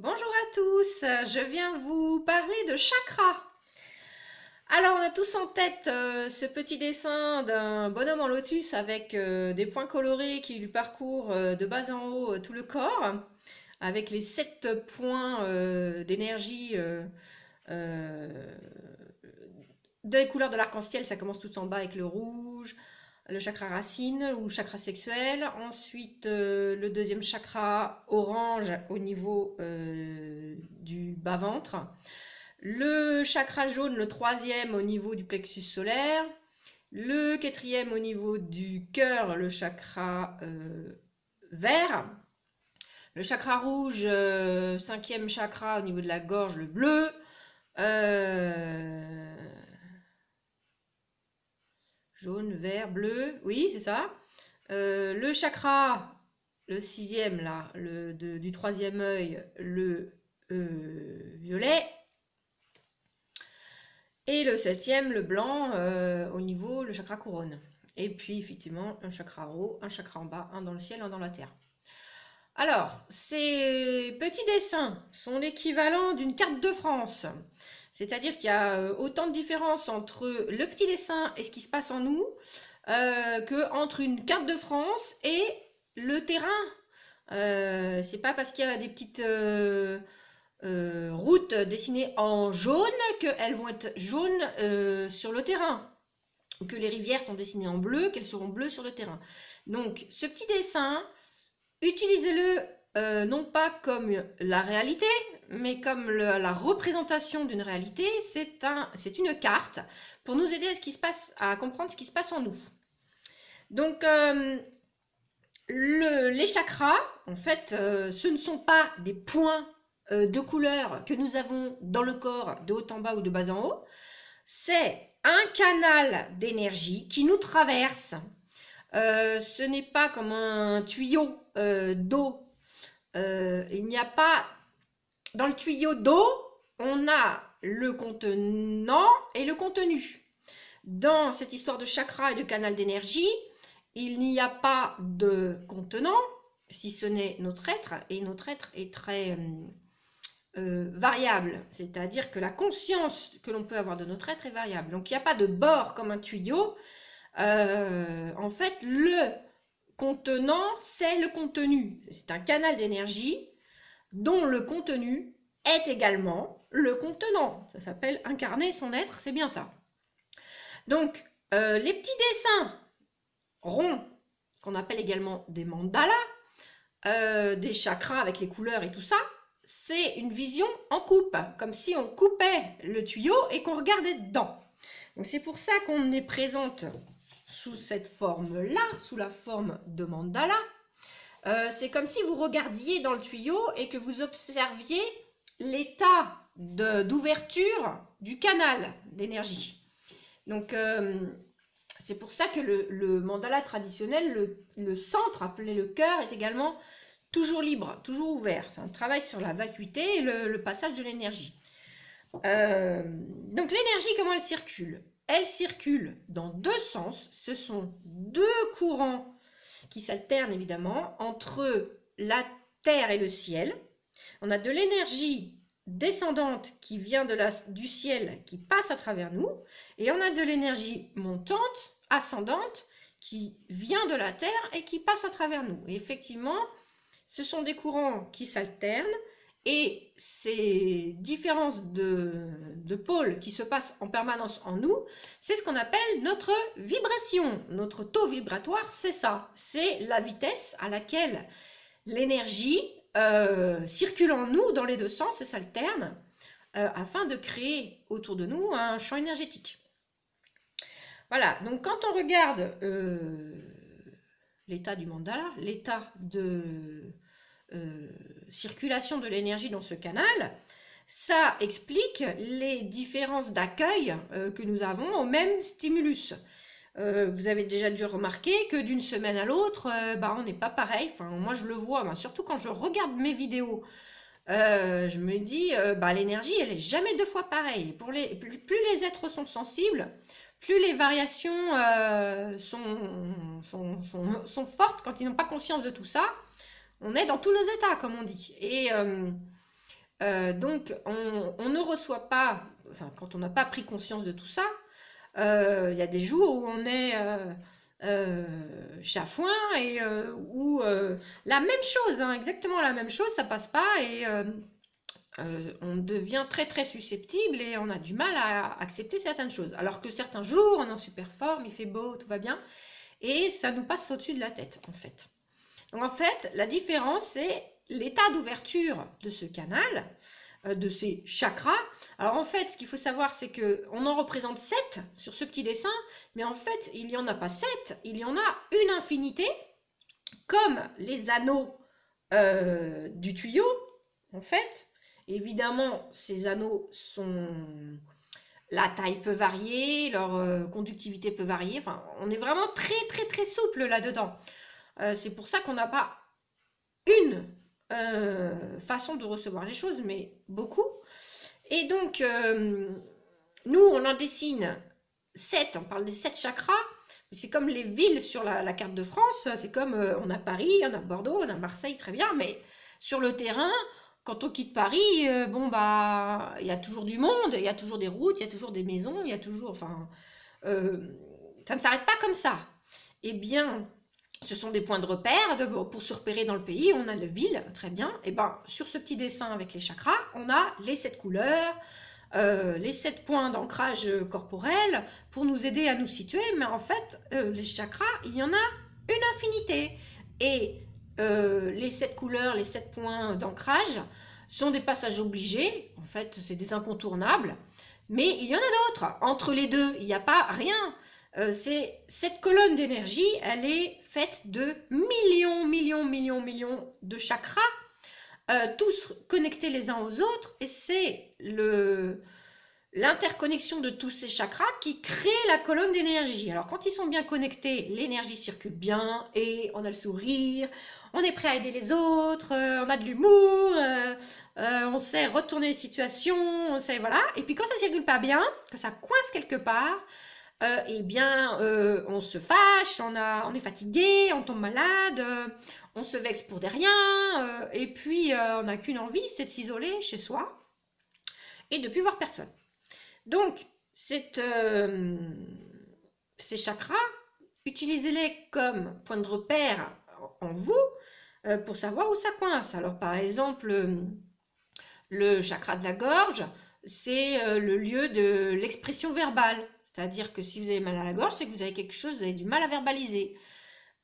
Bonjour à tous, je viens vous parler de chakras. Alors on a tous en tête ce petit dessin d'un bonhomme en lotus avec des points colorés qui lui parcourent de bas en haut tout le corps, avec les 7 points d'énergie euh, des couleurs de l'arc-en-ciel. Ça commence tout en bas avec le rouge, le chakra racine ou chakra sexuel. Ensuite, le deuxième chakra orange au niveau du bas-ventre. Le chakra jaune, le troisième au niveau du plexus solaire. Le quatrième au niveau du cœur, le chakra vert. Le chakra rouge, cinquième chakra au niveau de la gorge, le bleu. Jaune, vert, bleu, oui, c'est ça. Le chakra, le sixième, là, du troisième œil, le violet. Et le septième, le blanc, au niveau, le chakra couronne. Et puis, effectivement, un chakra haut, un chakra en bas, un dans le ciel, un dans la terre. Alors, ces petits dessins sont l'équivalent d'une carte de France. C'est-à-dire qu'il y a autant de différence entre le petit dessin et ce qui se passe en nous qu'entre une carte de France et le terrain. C'est pas parce qu'il y a des petites routes dessinées en jaune qu'elles vont être jaunes sur le terrain. Ou que les rivières sont dessinées en bleu, qu'elles seront bleues sur le terrain. Donc, ce petit dessin, utilisez-le non pas comme la réalité, mais comme la représentation d'une réalité. C'est une carte pour nous aider à comprendre ce qui se passe en nous. Donc, les chakras, en fait, ce ne sont pas des points de couleur que nous avons dans le corps, de haut en bas ou de bas en haut. C'est un canal d'énergie qui nous traverse. Ce n'est pas comme un tuyau d'eau. Il n'y a pas... Dans le tuyau d'eau, on a le contenant et le contenu. Dans cette histoire de chakra et de canal d'énergie, il n'y a pas de contenant, si ce n'est notre être, et notre être est très variable, c'est-à-dire que la conscience que l'on peut avoir de notre être est variable. Donc il n'y a pas de bord comme un tuyau. En fait, le contenant, c'est le contenu. C'est un canal d'énergie dont le contenu est également le contenant. Ça s'appelle incarner son être, c'est bien ça. Donc, les petits dessins ronds, qu'on appelle également des mandalas, des chakras avec les couleurs et tout ça, c'est une vision en coupe, comme si on coupait le tuyau et qu'on regardait dedans. Donc c'est pour ça qu'on est présente sous cette forme-là, sous la forme de mandala. C'est comme si vous regardiez dans le tuyau et que vous observiez l'état d'ouverture du canal d'énergie. Donc c'est pour ça que le mandala traditionnel, le centre appelé le cœur, est également toujours libre, toujours ouvert. C'est un travail sur la vacuité et le passage de l'énergie. Donc l'énergie, comment elle circule? Elle circule dans deux sens. Ce sont deux courants qui s'alternent évidemment entre la terre et le ciel. On a de l'énergie descendante qui vient du ciel, qui passe à travers nous, et on a de l'énergie montante, ascendante, qui vient de la terre et qui passe à travers nous. Et effectivement, ce sont des courants qui s'alternent, et ces différences de pôles qui se passent en permanence en nous, c'est ce qu'on appelle notre vibration. Notre taux vibratoire, c'est ça. C'est la vitesse à laquelle l'énergie circule en nous dans les deux sens et s'alterne afin de créer autour de nous un champ énergétique. Voilà, donc quand on regarde l'état du mandala, l'état de circulation de l'énergie dans ce canal, ça explique les différences d'accueil que nous avons au même stimulus. Vous avez déjà dû remarquer que d'une semaine à l'autre, on n'est pas pareil. Enfin, moi, je le vois, surtout quand je regarde mes vidéos. Je me dis, l'énergie, elle est jamais deux fois pareille. Plus les êtres sont sensibles, plus les variations sont fortes quand ils n'ont pas conscience de tout ça. On est dans tous nos états, comme on dit. Et Donc, on ne reçoit pas, enfin, quand on n'a pas pris conscience de tout ça, il y a des jours où on est chafouin et où la même chose, hein, exactement la même chose, ça passe pas et on devient très très susceptible et on a du mal à accepter certaines choses. Alors que certains jours, on est en super forme, il fait beau, tout va bien, et ça nous passe au-dessus de la tête, en fait. Donc en fait, la différence, c'est l'état d'ouverture de ce canal, de ces chakras. Alors en fait, ce qu'il faut savoir, c'est qu'on en représente 7 sur ce petit dessin, mais en fait, il n'y en a pas 7, il y en a une infinité, comme les anneaux du tuyau, en fait. Évidemment, ces anneaux sont... La taille peut varier, leur conductivité peut varier. Enfin, on est vraiment très très très souple là-dedans. C'est pour ça qu'on n'a pas une façon de recevoir les choses, mais beaucoup. Et donc, nous, on en dessine 7, on parle des 7 chakras, mais c'est comme les villes sur la carte de France, c'est comme on a Paris, on a Bordeaux, on a Marseille, très bien, mais sur le terrain, quand on quitte Paris, bon, bah, il y a toujours du monde, il y a toujours des routes, il y a toujours des maisons, il y a toujours, enfin, ça ne s'arrête pas comme ça. Eh bien, ce sont des points de repère pour se repérer dans le pays. On a la ville, très bien. Et ben, sur ce petit dessin avec les chakras, on a les 7 couleurs, les 7 points d'ancrage corporel pour nous aider à nous situer. Mais en fait, les chakras, il y en a une infinité. Et les 7 couleurs, les 7 points d'ancrage sont des passages obligés. En fait, c'est des incontournables. Mais il y en a d'autres. Entre les deux, il n'y a pas rien. Cette colonne d'énergie, elle est faite de millions de chakras, tous connectés les uns aux autres, et c'est l'interconnexion de tous ces chakras qui crée la colonne d'énergie. Alors quand ils sont bien connectés, l'énergie circule bien, et on a le sourire, on est prêt à aider les autres, on a de l'humour, on sait retourner les situations, on sait, voilà. Et puis quand ça circule pas bien, que ça coince quelque part, eh bien, on se fâche, on est fatigué, on tombe malade, on se vexe pour des rien, et puis on n'a qu'une envie, c'est de s'isoler chez soi et de ne plus voir personne. Donc, ces chakras, utilisez-les comme point de repère en vous pour savoir où ça coince. Alors, par exemple, le chakra de la gorge, c'est le lieu de l'expression verbale. C'est-à-dire que si vous avez mal à la gorge, c'est que vous avez quelque chose, vous avez du mal à verbaliser.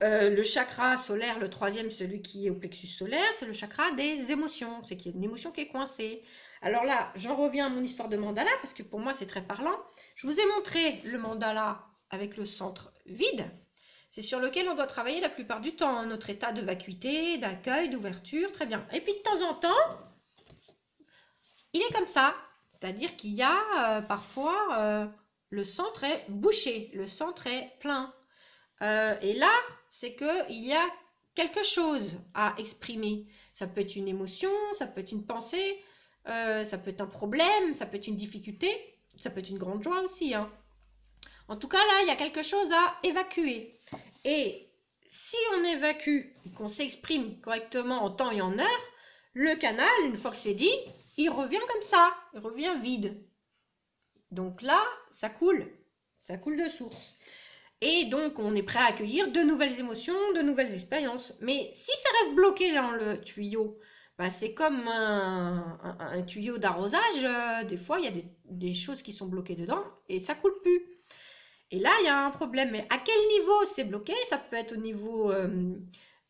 Le chakra solaire, le troisième, celui qui est au plexus solaire, c'est le chakra des émotions. C'est qu'il y a une émotion qui est coincée. Alors là, j'en reviens à mon histoire de mandala, parce que pour moi, c'est très parlant. Je vous ai montré le mandala avec le centre vide. C'est sur lequel on doit travailler la plupart du temps. Hein, notre état de vacuité, d'accueil, d'ouverture, très bien. Et puis de temps en temps, il est comme ça. C'est-à-dire qu'il y a parfois... le centre est bouché, le centre est plein. Et là, c'est qu'il y a quelque chose à exprimer. Ça peut être une émotion, ça peut être une pensée, ça peut être un problème, ça peut être une difficulté, ça peut être une grande joie aussi. Hein. En tout cas, là, il y a quelque chose à évacuer. Et si on évacue et qu'on s'exprime correctement en temps et en heure, le canal, une fois que c'est dit, il revient comme ça, il revient vide. Donc là, ça coule de source. Et donc, on est prêt à accueillir de nouvelles émotions, de nouvelles expériences. Mais si ça reste bloqué dans le tuyau, bah, c'est comme un tuyau d'arrosage. Des fois, il y a des choses qui sont bloquées dedans et ça coule plus. Et là, il y a un problème. Mais à quel niveau c'est bloqué? Ça peut être au niveau...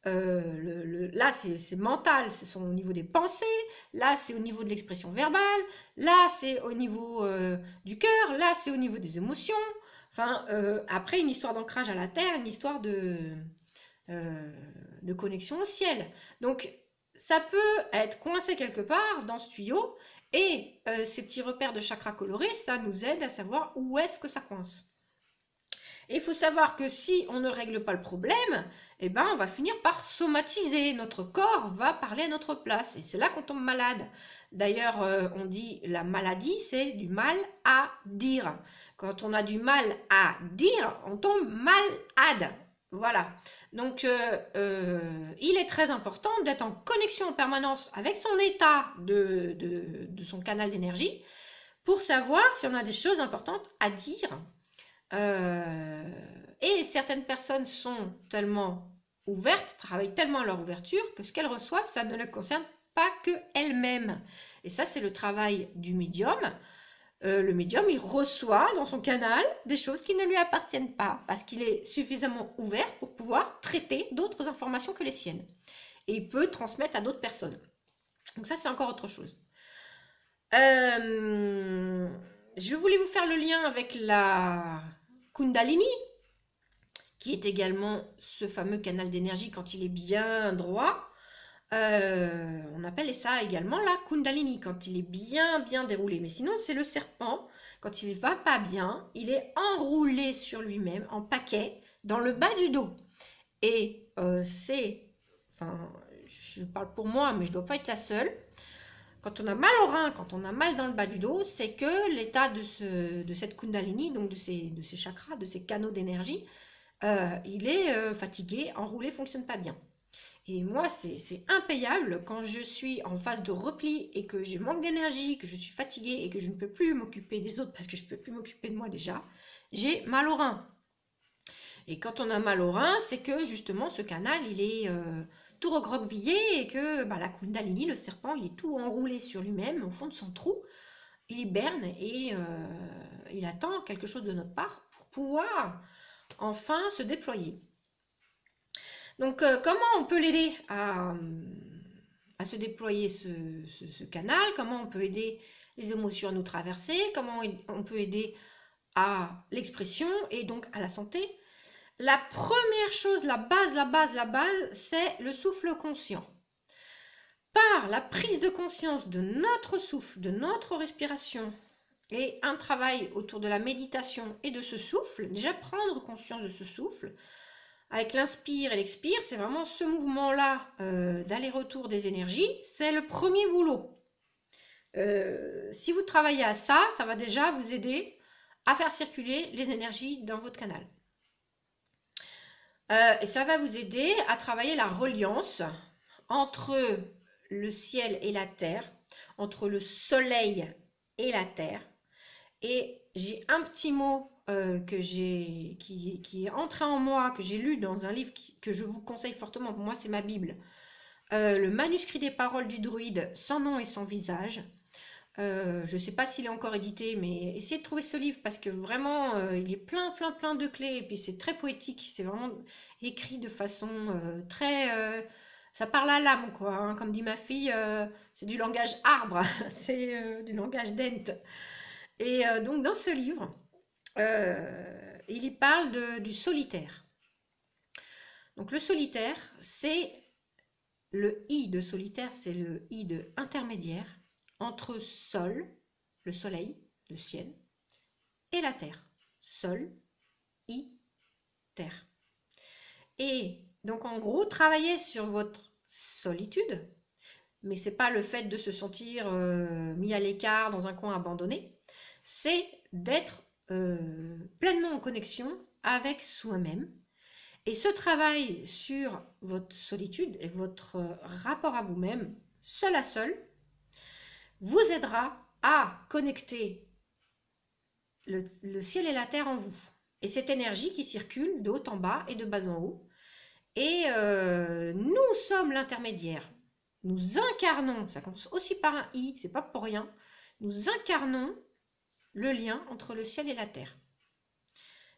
là, c'est mental, c'est au niveau des pensées. Là, c'est au niveau de l'expression verbale. Là, c'est au niveau du cœur. Là, c'est au niveau des émotions. Enfin, après, une histoire d'ancrage à la terre, une histoire de connexion au ciel. Donc, ça peut être coincé quelque part dans ce tuyau. Et ces petits repères de chakras colorés, ça nous aide à savoir où est-ce que ça coince. Et il faut savoir que si on ne règle pas le problème, eh ben, on va finir par somatiser. Notre corps va parler à notre place. Et c'est là qu'on tombe malade. D'ailleurs, on dit la maladie, c'est du mal à dire. Quand on a du mal à dire, on tombe malade. Voilà. Donc, il est très important d'être en connexion en permanence avec son état de son canal d'énergie pour savoir si on a des choses importantes à dire. Et certaines personnes sont tellement ouvertes, travaillent tellement à leur ouverture que ce qu'elles reçoivent, ça ne les concerne pas que elles-mêmes. Et ça, c'est le travail du médium. Le médium, il reçoit dans son canal des choses qui ne lui appartiennent pas parce qu'il est suffisamment ouvert pour pouvoir traiter d'autres informations que les siennes. Et il peut transmettre à d'autres personnes. Donc ça, c'est encore autre chose. Je voulais vous faire le lien avec la Kundalini, qui est également ce fameux canal d'énergie quand il est bien droit. On appelle ça également la Kundalini quand il est bien déroulé. Mais sinon, c'est le serpent. Quand il va pas bien, il est enroulé sur lui-même en paquet dans le bas du dos. Et enfin, je parle pour moi, mais je dois pas être la seule. Quand on a mal au rein, quand on a mal dans le bas du dos, c'est que l'état de cette Kundalini, donc de ces chakras, de ces canaux d'énergie, il est fatigué, enroulé, fonctionne pas bien. Et moi, c'est impayable quand je suis en phase de repli et que je manque d'énergie, que je suis fatiguée et que je ne peux plus m'occuper des autres parce que je ne peux plus m'occuper de moi déjà, j'ai mal au rein. Et quand on a mal au rein, c'est que justement ce canal, il est tout recroquevillé et que la Kundalini, le serpent, il est tout enroulé sur lui-même au fond de son trou. Il hiberne et il attend quelque chose de notre part pour pouvoir enfin se déployer. Donc, comment on peut l'aider à se déployer ce canal? Comment on peut aider les émotions à nous traverser? Comment on peut aider à l'expression et donc à la santé? La première chose, la base, c'est le souffle conscient. Par la prise de conscience de notre souffle, de notre respiration et un travail autour de la méditation et de ce souffle, déjà prendre conscience de ce souffle, avec l'inspire et l'expire, c'est vraiment ce mouvement-là d'aller-retour des énergies, c'est le premier boulot. Si vous travaillez à ça, ça va déjà vous aider à faire circuler les énergies dans votre canal. Et ça va vous aider à travailler la reliance entre le ciel et la terre, entre le soleil et la terre. Et j'ai un petit mot qui est entré en moi, que j'ai lu dans un livre que je vous conseille fortement. Pour moi, c'est ma Bible. Le manuscrit des paroles du druide, sans nom et sans visage. Je ne sais pas s'il est encore édité, mais essayez de trouver ce livre parce que vraiment, il est plein de clés. Et puis, c'est très poétique. C'est vraiment écrit de façon très... ça parle à l'âme, quoi. Hein. Comme dit ma fille, c'est du langage arbre. C'est du langage dent. Et donc, dans ce livre, il y parle du solitaire. Donc, le solitaire, c'est le I de solitaire, c'est le I de intermédiaire entre sol, le soleil, le ciel, et la terre. Sol, I, terre. Et donc, en gros, travaillez sur votre solitude, mais c'est pas le fait de se sentir mis à l'écart dans un coin abandonné, c'est d'être pleinement en connexion avec soi-même. Et ce travail sur votre solitude et votre rapport à vous-même, seul à seul, vous aidera à connecter le ciel et la terre en vous. Et cette énergie qui circule de haut en bas et de bas en haut. Et nous sommes l'intermédiaire. Nous incarnons, ça commence aussi par un I, c'est pas pour rien, nous incarnons le lien entre le ciel et la terre.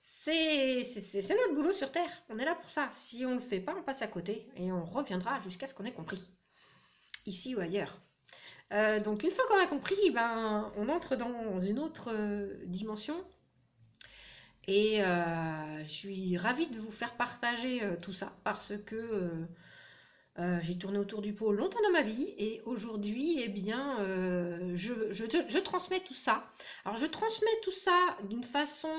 C'est notre boulot sur Terre, on est là pour ça. Si on ne le fait pas, on passe à côté et on reviendra jusqu'à ce qu'on ait compris, ici ou ailleurs. Donc une fois qu'on a compris, on entre dans une autre dimension. Et je suis ravie de vous faire partager tout ça parce que j'ai tourné autour du pot longtemps dans ma vie et aujourd'hui, eh bien, je transmets tout ça. Alors, je transmets tout ça d'une façon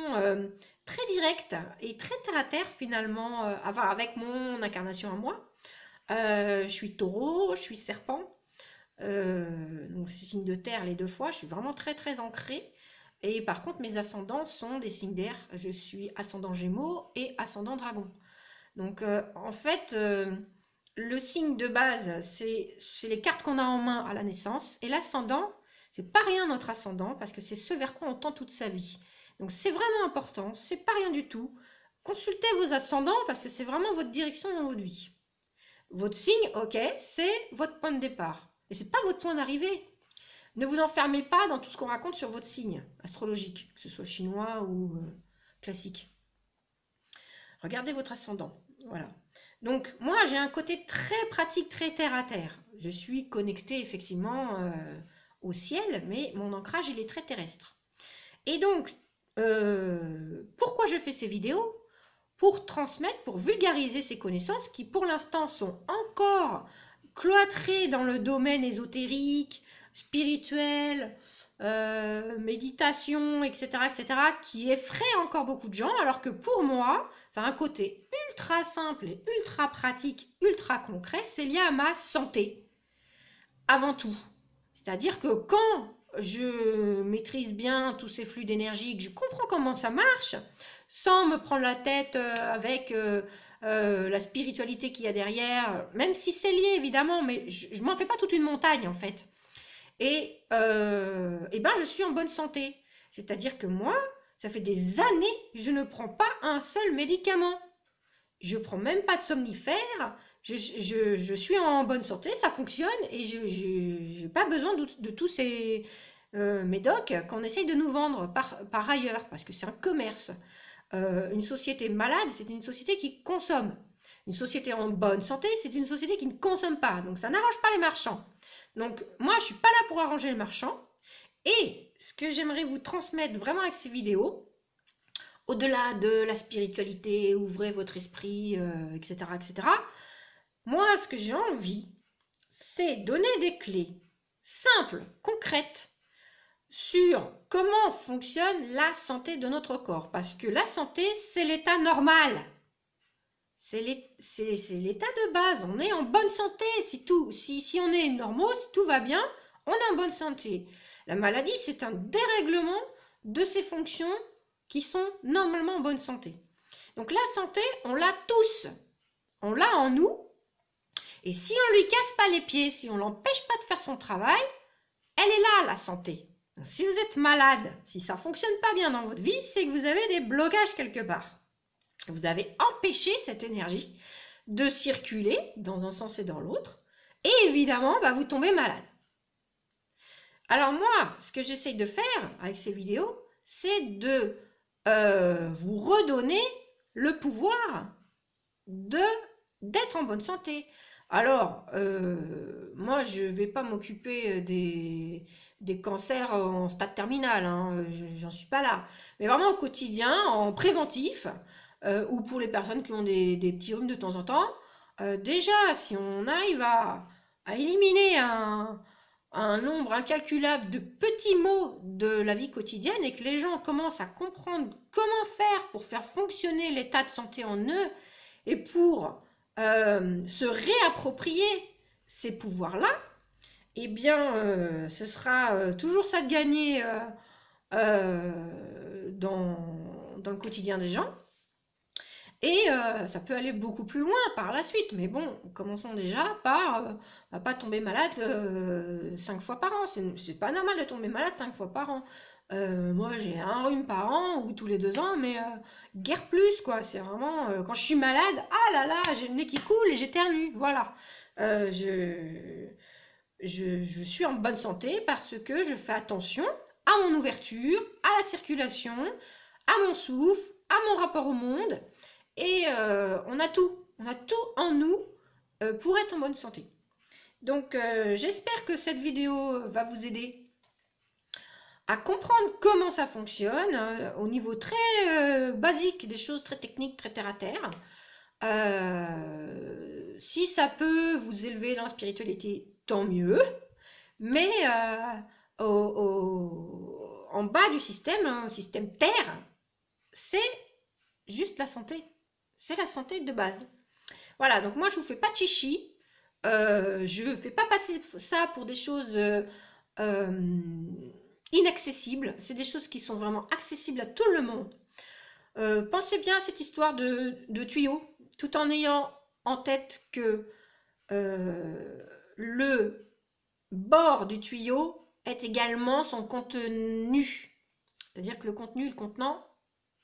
très directe et très terre-à-terre finalement, avec mon incarnation à moi. Je suis taureau, je suis serpent, donc c'est signe de terre les deux fois. Je suis vraiment très ancrée. Et par contre, mes ascendants sont des signes d'air. Je suis ascendant Gémeaux et ascendant Dragon. Donc, en fait, le signe de base, c'est les cartes qu'on a en main à la naissance. Et l'ascendant, c'est pas rien notre ascendant, parce que c'est ce vers quoi on tend toute sa vie. Donc, c'est vraiment important, c'est pas rien du tout. Consultez vos ascendants, parce que c'est vraiment votre direction dans votre vie. Votre signe, ok, c'est votre point de départ. Et c'est pas votre point d'arrivée. Ne vous enfermez pas dans tout ce qu'on raconte sur votre signe astrologique, que ce soit chinois ou classique. Regardez votre ascendant. Voilà. Donc, moi, j'ai un côté très pratique, très terre à terre. Je suis connectée, effectivement, au ciel, mais mon ancrage, il est très terrestre. Et donc, pourquoi je fais ces vidéos? Pour transmettre, pour vulgariser ces connaissances qui, pour l'instant, sont encore cloîtrées dans le domaine ésotérique, spirituel, méditation, etc., qui effraie encore beaucoup de gens, alors que pour moi, ça a un côté ultra simple et ultra pratique, ultra concret, c'est lié à ma santé, avant tout. C'est-à-dire que quand je maîtrise bien tous ces flux d'énergie, que je comprends comment ça marche, sans me prendre la tête avec la spiritualité qu'il y a derrière, même si c'est lié évidemment, mais je m'en fais pas toute une montagne en fait. Et ben je suis en bonne santé. C'est-à-dire que moi, ça fait des années que je ne prends pas un seul médicament. Je prends même pas de somnifère. Je suis en bonne santé, ça fonctionne et je n'ai pas besoin de tous ces médocs qu'on essaye de nous vendre par ailleurs, parce que c'est un commerce. Une société malade, c'est une société qui consomme. Une société en bonne santé, c'est une société qui ne consomme pas. Donc ça n'arrange pas les marchands. Donc moi, je ne suis pas là pour arranger les marchands. Et ce que j'aimerais vous transmettre vraiment avec ces vidéos, au-delà de la spiritualité, ouvrez votre esprit, etc., etc., moi, ce que j'ai envie, c'est donner des clés simples, concrètes, sur comment fonctionne la santé de notre corps. Parce que la santé, c'est l'état normal. C'est l'état de base. On est en bonne santé. Si on est normaux, si tout va bien, on est en bonne santé. La maladie, c'est un dérèglement de ces fonctions qui sont normalement en bonne santé. Donc la santé, on l'a tous. On l'a en nous. Et si on ne lui casse pas les pieds, si on ne l'empêche pas de faire son travail, elle est là, la santé. Donc, si vous êtes malade, si ça ne fonctionne pas bien dans votre vie, c'est que vous avez des blocages quelque part. Vous avez empêché cette énergie de circuler dans un sens et dans l'autre. Et évidemment, vous tombez malade. Alors moi, ce que j'essaye de faire avec ces vidéos, c'est de vous redonner le pouvoir d'être en bonne santé. Alors, moi, je ne vais pas m'occuper des cancers en stade terminal, hein, j'en suis pas là. Mais vraiment au quotidien, en préventif, ou pour les personnes qui ont des petits rhumes de temps en temps, déjà, si on arrive à éliminer un nombre incalculable de petits maux de la vie quotidienne et que les gens commencent à comprendre comment faire pour faire fonctionner l'état de santé en eux et pour se réapproprier ces pouvoirs-là, eh bien, ce sera toujours ça de gagner dans le quotidien des gens. Et ça peut aller beaucoup plus loin par la suite. Mais bon, commençons déjà par pas tomber malade 5 fois par an. C'est pas normal de tomber malade 5 fois par an. Moi, j'ai un rhume par an ou tous les 2 ans, mais guère plus, quoi. C'est vraiment, quand je suis malade, ah là là, j'ai le nez qui coule et j'éternue. Voilà. Je suis en bonne santé parce que je fais attention à mon ouverture, à la circulation, à mon souffle, à mon rapport au monde. Et on a tout en nous pour être en bonne santé. Donc j'espère que cette vidéo va vous aider à comprendre comment ça fonctionne au niveau très basique, des choses très techniques, très terre à terre. Si ça peut vous élever dans la spiritualité, tant mieux. Mais en bas du système, un système terre, c'est juste la santé. C'est la santé de base. Voilà, donc moi je vous fais pas de chichi. Je ne fais pas passer ça pour des choses inaccessibles. C'est des choses qui sont vraiment accessibles à tout le monde. Pensez bien à cette histoire de tuyaux. tout en ayant en tête que le bord du tuyau est également son contenu. C'est-à-dire que le contenu et le contenant,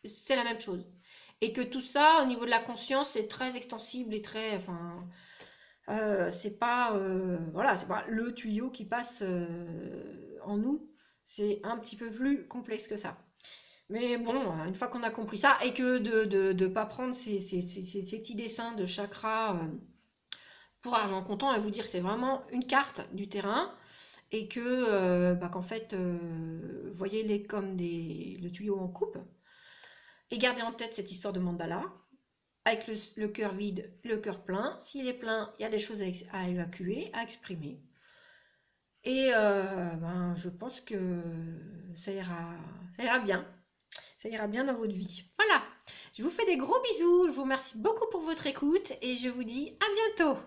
c'est la même chose. Et que tout ça, au niveau de la conscience, c'est très extensible et très... Enfin, c'est pas, voilà, c'est pas le tuyau qui passe en nous. C'est un petit peu plus complexe que ça. Mais bon, une fois qu'on a compris ça, et que de pas prendre ces petits dessins de chakras pour argent comptant et vous dire que c'est vraiment une carte du terrain et que qu'en fait, voyez-les comme le tuyau en coupe et gardez en tête cette histoire de mandala avec le cœur vide, le cœur plein. S'il est plein, il y a des choses à évacuer, à exprimer. Et je pense que ça ira bien. Ça ira bien dans votre vie. Voilà. Je vous fais des gros bisous. Je vous remercie beaucoup pour votre écoute et je vous dis à bientôt.